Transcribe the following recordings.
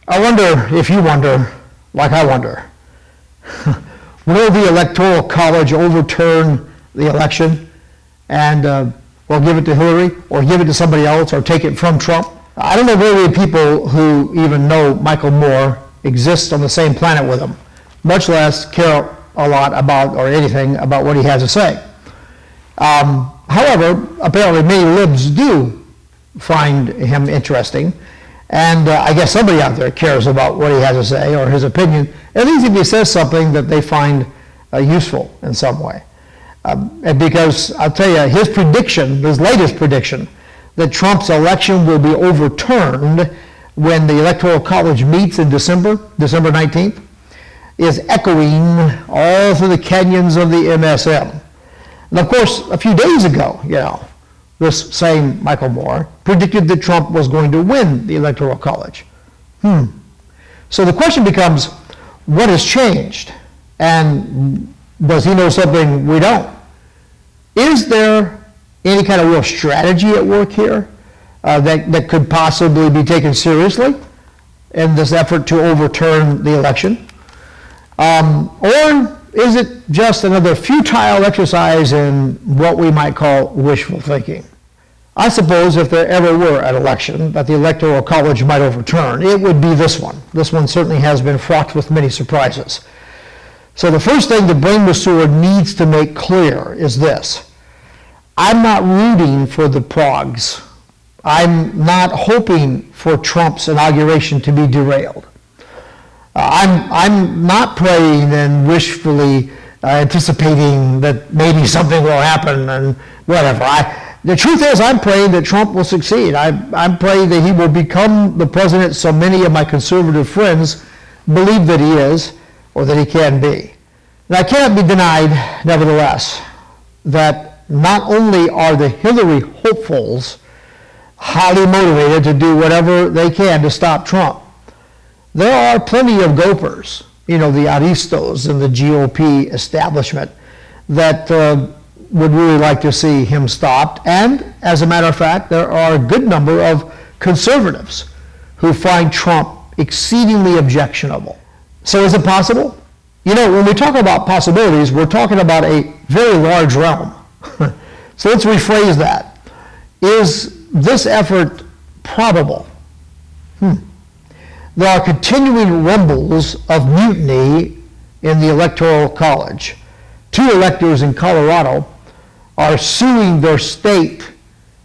I wonder if you wonder, like I wonder, will the Electoral College overturn the election and or give it to Hillary, or give it to somebody else, or take it from Trump? I don't know very many people who even know Michael Moore exists on the same planet with him, much less care a lot about or anything about what he has to say. However, apparently many libs do find him interesting, and I guess somebody out there cares about what he has to say or his opinion, at least if he says something that they find useful in some way. And because I'll tell you, his prediction, his latest prediction, that Trump's election will be overturned when the Electoral College meets in December 19th, is echoing all through the canyons of the MSM. And of course, a few days ago, this same Michael Moore predicted that Trump was going to win the Electoral College. So the question becomes, what has changed? And does he know something we don't? Is there any kind of real strategy at work here that could possibly be taken seriously in this effort to overturn the election? Or is it just another futile exercise in what we might call wishful thinking? I suppose if there ever were an election that the Electoral College might overturn, it would be this one. This one certainly has been fraught with many surprises. So the first thing the brain masseur needs to make clear is this. I'm not rooting for the progs. I'm not hoping for Trump's inauguration to be derailed. I'm not praying and wishfully anticipating that maybe something will happen and whatever. The truth is, I'm praying that Trump will succeed. I'm praying that he will become the president so many of my conservative friends believe that he is, or that he can be. And I cannot be denied, nevertheless, that not only are the Hillary hopefuls highly motivated to do whatever they can to stop Trump, there are plenty of gopers, the aristos in the GOP establishment that would really like to see him stopped. And as a matter of fact, there are a good number of conservatives who find Trump exceedingly objectionable. So is it possible? When we talk about possibilities, we're talking about a very large realm. So let's rephrase that. Is this effort probable? There are continuing rumbles of mutiny in the Electoral College. 2 electors in Colorado are suing their state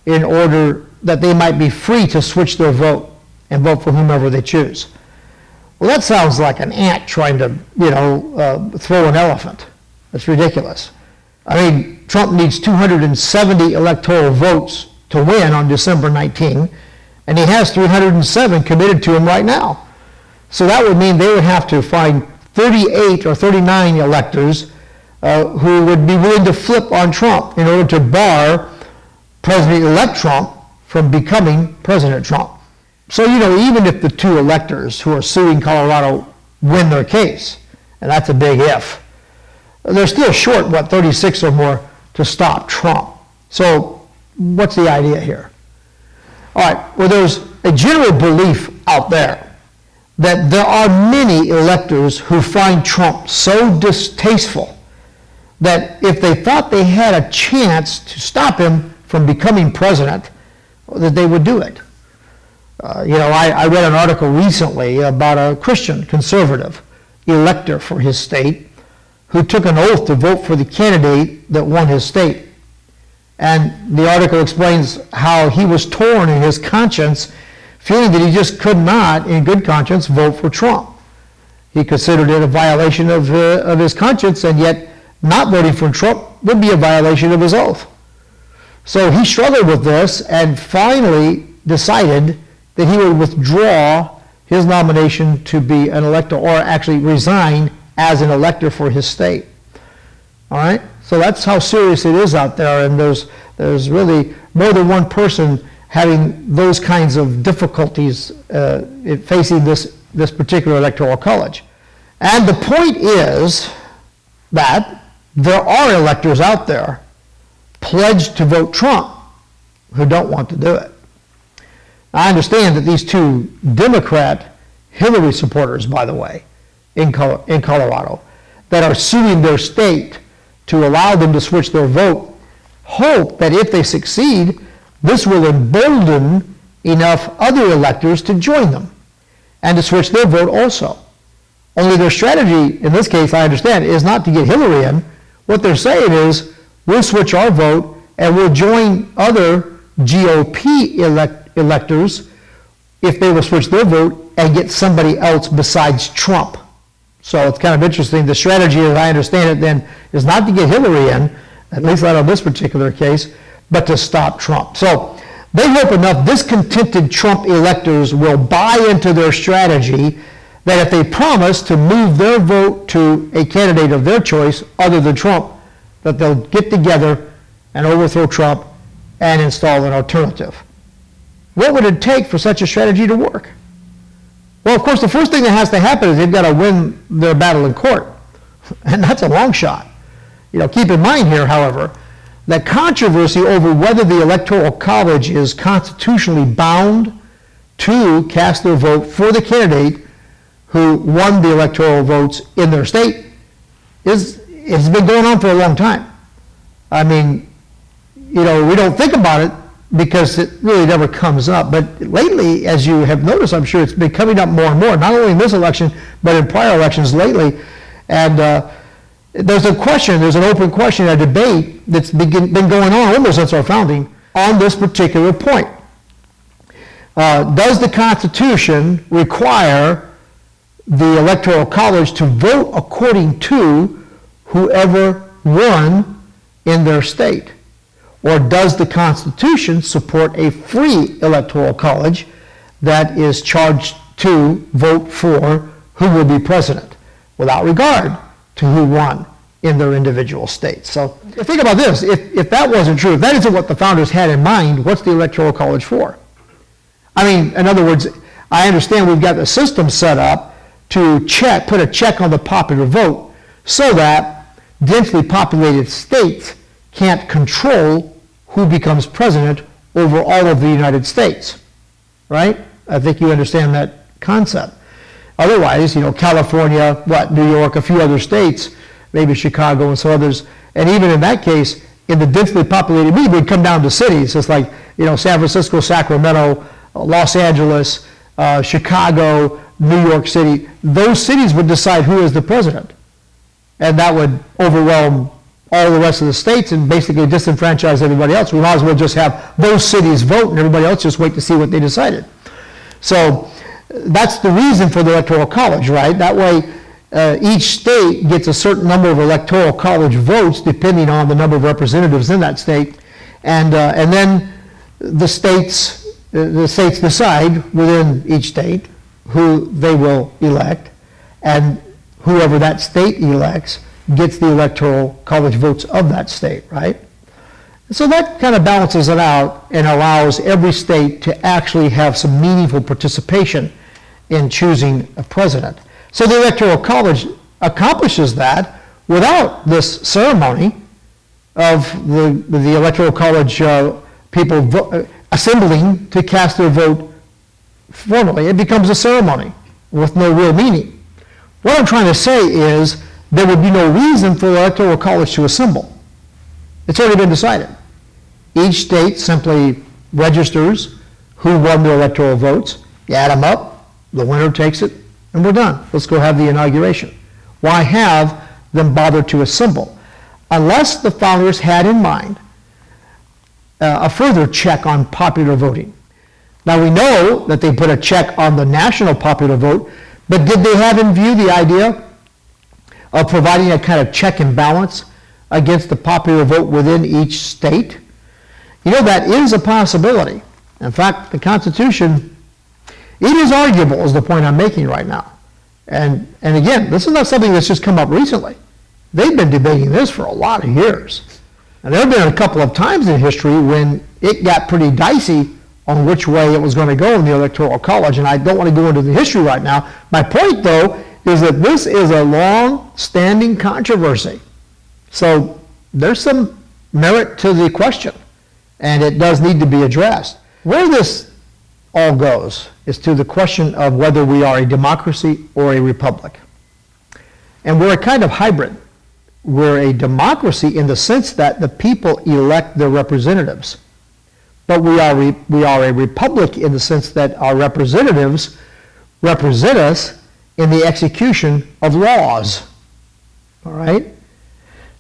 in order that they might be free to switch their vote and vote for whomever they choose. Well, that sounds like an ant trying to, throw an elephant. That's ridiculous. I mean, Trump needs 270 electoral votes to win on December 19, and he has 307 committed to him right now. So that would mean they would have to find 38 or 39 electors who would be willing to flip on Trump in order to bar President-elect Trump from becoming President Trump. So, even if the 2 electors who are suing Colorado win their case, and that's a big if, they're still short, 36 or more to stop Trump. So what's the idea here? All right, well, there's a general belief out there that there are many electors who find Trump so distasteful that if they thought they had a chance to stop him from becoming president, that they would do it. I read an article recently about a Christian conservative elector for his state who took an oath to vote for the candidate that won his state. And the article explains how he was torn in his conscience, feeling that he just could not, in good conscience, vote for Trump. He considered it a violation of his conscience, and yet not voting for Trump would be a violation of his oath. So he struggled with this and finally decided that he would withdraw his nomination to be an elector, or actually resign as an elector for his state. All right? So that's how serious it is out there, and there's really more than one person having those kinds of difficulties facing this particular electoral college. And the point is that there are electors out there pledged to vote Trump who don't want to do it. I understand that these 2 Democrat Hillary supporters, by the way, in Colorado, that are suing their state to allow them to switch their vote, hope that if they succeed, this will embolden enough other electors to join them and to switch their vote also. Only their strategy, in this case, I understand, is not to get Hillary in. What they're saying is, we'll switch our vote and we'll join other GOP electors if they will switch their vote and get somebody else besides Trump. So it's kind of interesting. The strategy, as I understand it, then, is not to get Hillary in, at least not on this particular case, but to stop Trump. So they hope enough discontented Trump electors will buy into their strategy that if they promise to move their vote to a candidate of their choice other than Trump, that they'll get together and overthrow Trump and install an alternative. What would it take for such a strategy to work? Well, of course, the first thing that has to happen is they've got to win their battle in court. And that's a long shot. Keep in mind here, however, that controversy over whether the Electoral College is constitutionally bound to cast their vote for the candidate who won the electoral votes in their state has been going on for a long time. I mean, we don't think about it because it really never comes up. But lately, as you have noticed, I'm sure it's been coming up more and more, not only in this election, but in prior elections lately. And there's an open question, a debate that's been going on almost since our founding on this particular point. Does the Constitution require the Electoral College to vote according to whoever won in their state? Or does the Constitution support a free Electoral College that is charged to vote for who will be president without regard to who won in their individual states? So think about this. If that wasn't true, if that isn't what the founders had in mind, what's the Electoral College for? I mean, in other words, I understand we've got the system set up to put a check on the popular vote so that densely populated states can't control who becomes president over all of the United States, right? I think you understand that concept. Otherwise, California, New York, a few other states, maybe Chicago and some others, and even in that case, in the densely populated, we would come down to cities. It's like, San Francisco, Sacramento, Los Angeles, Chicago, New York City. Those cities would decide who is the president. And that would overwhelm all the rest of the states and basically disenfranchise everybody else. We might as well just have those cities vote and everybody else just wait to see what they decided. So that's the reason for the Electoral College, right? That way each state gets a certain number of Electoral College votes depending on the number of representatives in that state. And then the states decide within each state who they will elect, and whoever that state elects gets the Electoral College votes of that state, right? So that kind of balances it out and allows every state to actually have some meaningful participation in choosing a president. So the Electoral College accomplishes that without this ceremony of the Electoral College people assembling to cast their vote formally. It becomes a ceremony with no real meaning. What I'm trying to say is there would be no reason for the Electoral College to assemble. It's already been decided. Each state simply registers who won the electoral votes, you add them up, the winner takes it, and we're done. Let's go have the inauguration. Why have them bother to assemble? Unless the founders had in mind a further check on popular voting. Now we know that they put a check on the national popular vote, but did they have in view the idea of providing a kind of check and balance against the popular vote within each state? That is a possibility. In fact, the Constitution, it is arguable, is the point I'm making right now. And again, this is not something that's just come up recently. They've been debating this for a lot of years. And there have been a couple of times in history when it got pretty dicey on which way it was going to go in the Electoral College, and I don't want to go into the history right now. My point, though, is that this is a long-standing controversy. So there's some merit to the question, and it does need to be addressed. Where this all goes is to the question of whether we are a democracy or a republic. And we're a kind of hybrid. We're a democracy in the sense that the people elect their representatives. But we are a republic in the sense that our representatives represent us in the execution of laws. All right?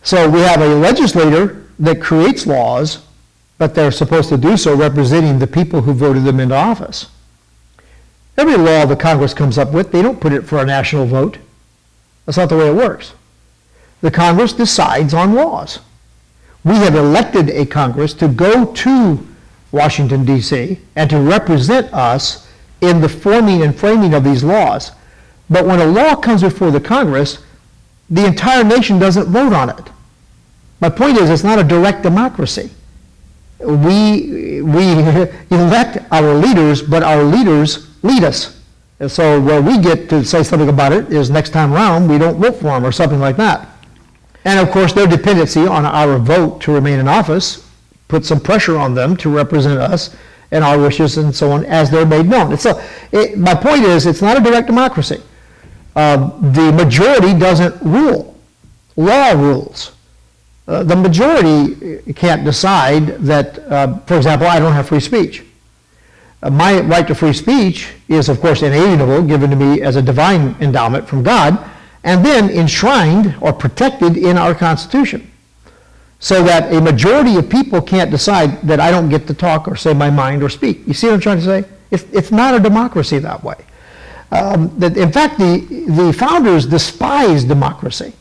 So we have a legislator that creates laws, but they're supposed to do so representing the people who voted them into office. Every law the Congress comes up with, they don't put it for a national vote. That's not the way it works. The Congress decides on laws. We have elected a Congress to go to Washington, D.C., and to represent us in the forming and framing of these laws. But when a law comes before the Congress, the entire nation doesn't vote on it. My point is, it's not a direct democracy. We elect our leaders, but our leaders lead us. And so where we get to say something about it is next time around, we don't vote for them or something like that. And of course, their dependency on our vote to remain in office puts some pressure on them to represent us and our wishes and so on as they're made known. My point is, it's not a direct democracy. The majority doesn't rule. Law rules. The majority can't decide that, for example, I don't have free speech. My right to free speech is, of course, inalienable, given to me as a divine endowment from God, and then enshrined or protected in our Constitution. So that a majority of people can't decide that I don't get to talk or say my mind or speak. You see what I'm trying to say? It's not a democracy that way. In fact, the founders despised democracy.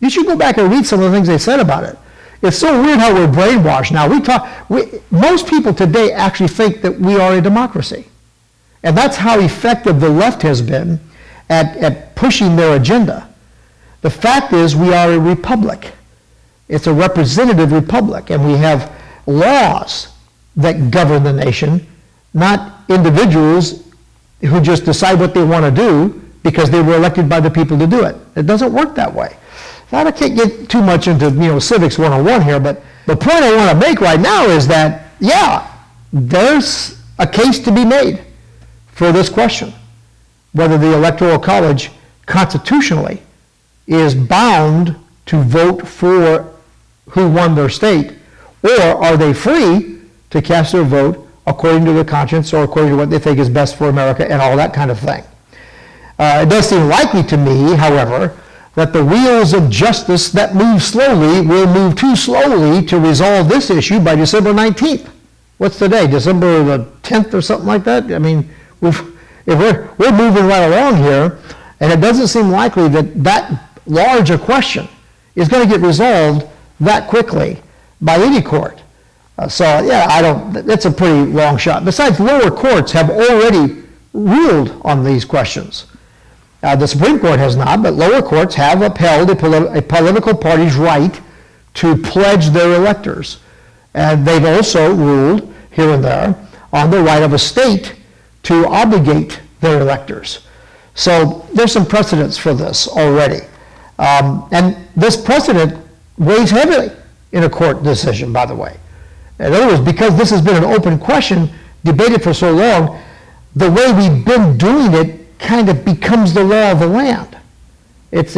You should go back and read some of the things they said about it. It's so weird how we're brainwashed now. Most people today actually think that we are a democracy. And that's how effective the left has been at pushing their agenda. The fact is, we are a republic. It's a representative republic, and we have laws that govern the nation, not individuals who just decide what they want to do because they were elected by the people to do it. It doesn't work that way. Now, I can't get too much into civics 101 here, but the point I want to make right now is that, yeah, there's a case to be made for this question, whether the Electoral College constitutionally is bound to vote for who won their state, or are they free to cast their vote according to their conscience or according to what they think is best for America and all that kind of thing. It does seem likely to me, however, that the wheels of justice that move slowly will move too slowly to resolve this issue by December 19th. What's the day? December the 10th or something like that? I mean, we're moving right along here, and it doesn't seem likely that large a question is going to get resolved that quickly by any court. That's a pretty long shot. Besides, lower courts have already ruled on these questions. The Supreme Court has not, but lower courts have upheld a political party's right to pledge their electors. And they've also ruled here and there on the right of a state to obligate their electors. So there's some precedents for this already. And this precedent weighs heavily in a court decision, by the way. In other words, because this has been an open question, debated for so long, the way we've been doing it kind of becomes the law of the land. It's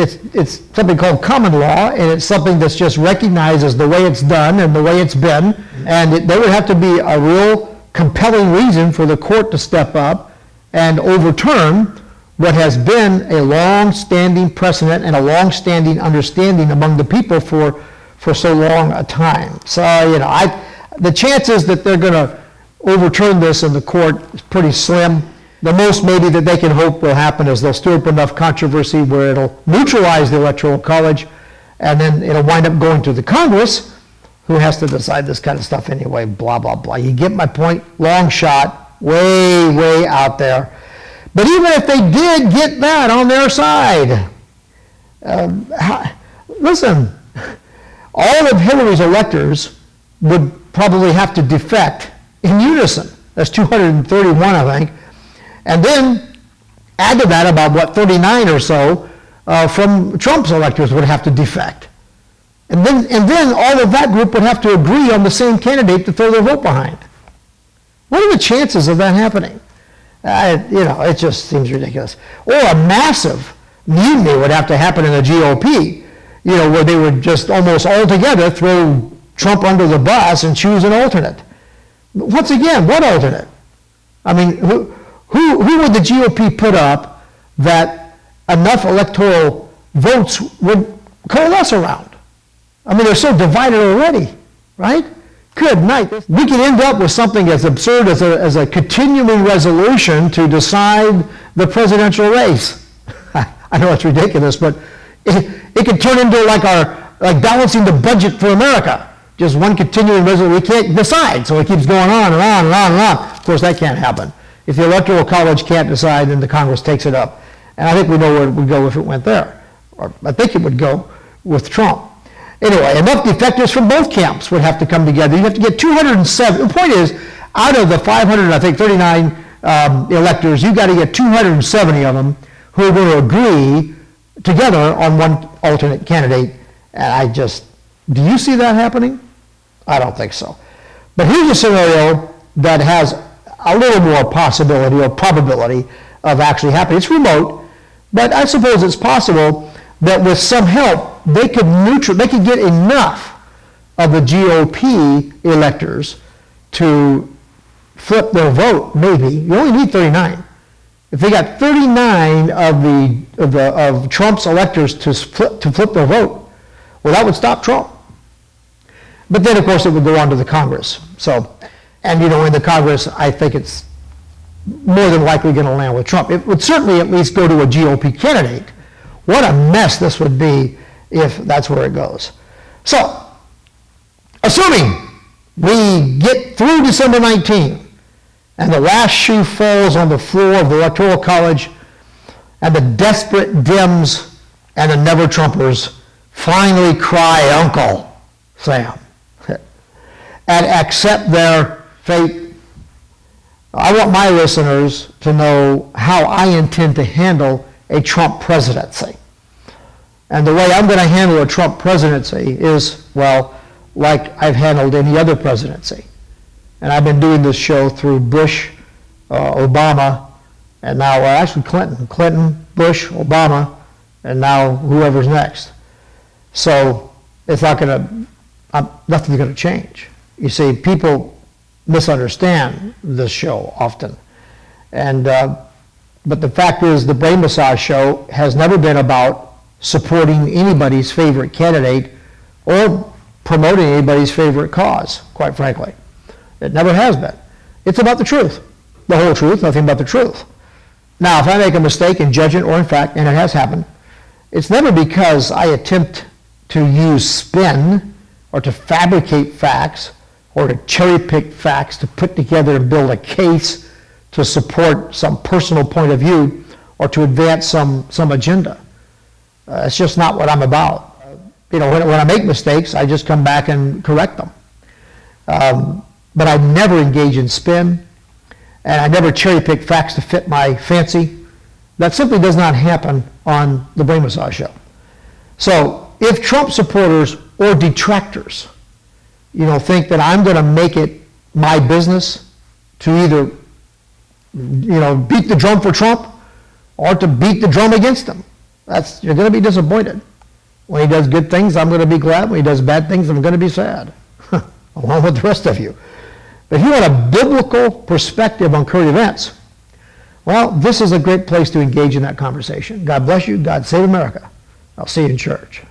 something called common law, and it's something that's just recognized as the way it's done and the way it's been. And there would have to be a real compelling reason for the court to step up and overturn what has been a long-standing precedent and a long-standing understanding among the people for so long a time. So, the chances that they're going to overturn this in the court is pretty slim. The most maybe that they can hope will happen is they'll stir up enough controversy where it'll neutralize the Electoral College, and then it'll wind up going to the Congress, who has to decide this kind of stuff anyway, blah, blah, blah. You get my point? Long shot, way, way out there. But even if they did get that on their side, listen, all of Hillary's electors would probably have to defect in unison. That's 231, I think. And then add to that about, 39 or so from Trump's electors would have to defect. And then all of that group would have to agree on the same candidate to throw their vote behind. What are the chances of that happening? It just seems ridiculous. Or a massive mutiny would have to happen in the GOP, where they would just almost altogether throw Trump under the bus and choose an alternate. Once again, what alternate? I mean, who would the GOP put up that enough electoral votes would coalesce around? I mean, they're so divided already, right? Good night. We could end up with something as absurd as a continuing resolution to decide the presidential race. I know it's ridiculous, but it could turn into like balancing the budget for America. Just one continuing resolution. We can't decide, so it keeps going on and on and on and on. Of course, that can't happen. If the Electoral College can't decide, then the Congress takes it up. And I think we know where it would go if it went there. Or I think it would go with Trump. Anyway, enough defectors from both camps would have to come together. You have to get 207. The point is, out of the 539 electors, you've got to get 270 of them who are going to agree together on one alternate candidate. And do you see that happening? I don't think so. But here's a scenario that has a little more possibility or probability of actually happening. It's remote, but I suppose it's possible that with some help, they could get enough of the GOP electors to flip their vote, maybe. You only need 39. If they got 39 of Trump's electors to flip their vote, well, that would stop Trump. But then, of course, it would go on to the Congress. In the Congress, I think it's more than likely going to land with Trump. It would certainly at least go to a GOP candidate. What a mess this would be if that's where it goes. So, assuming we get through December 19 and the last shoe falls on the floor of the Electoral College and the desperate Dems and the never-Trumpers finally cry, Uncle Sam, and accept their fate, I want my listeners to know how I intend to handle a Trump presidency. And the way I'm going to handle a Trump presidency is, well, like I've handled any other presidency. And I've been doing this show through Bush, Obama, and now actually Clinton, Bush, Obama, and now whoever's next. So it's nothing's going to change. You see, people misunderstand this show often. And but the fact is, the Brain Massage Show has never been about supporting anybody's favorite candidate or promoting anybody's favorite cause, quite frankly. It never has been. It's about the truth. The whole truth, nothing but the truth. Now, if I make a mistake in judgment or in fact, and it has happened, it's never because I attempt to use spin or to fabricate facts or to cherry pick facts to put together and build a case to support some personal point of view or to advance some agenda. It's just not what I'm about. When I make mistakes, I just come back and correct them. But I never engage in spin, and I never cherry pick facts to fit my fancy. That simply does not happen on the Brain Massage Show. So if Trump supporters or detractors, think that I'm going to make it my business to either, beat the drum for Trump or to beat the drum against him, you're going to be disappointed. When he does good things, I'm going to be glad. When he does bad things, I'm going to be sad, along with the rest of you. But if you want a biblical perspective on current events, well, this is a great place to engage in that conversation. God bless you. God save America. I'll see you in church.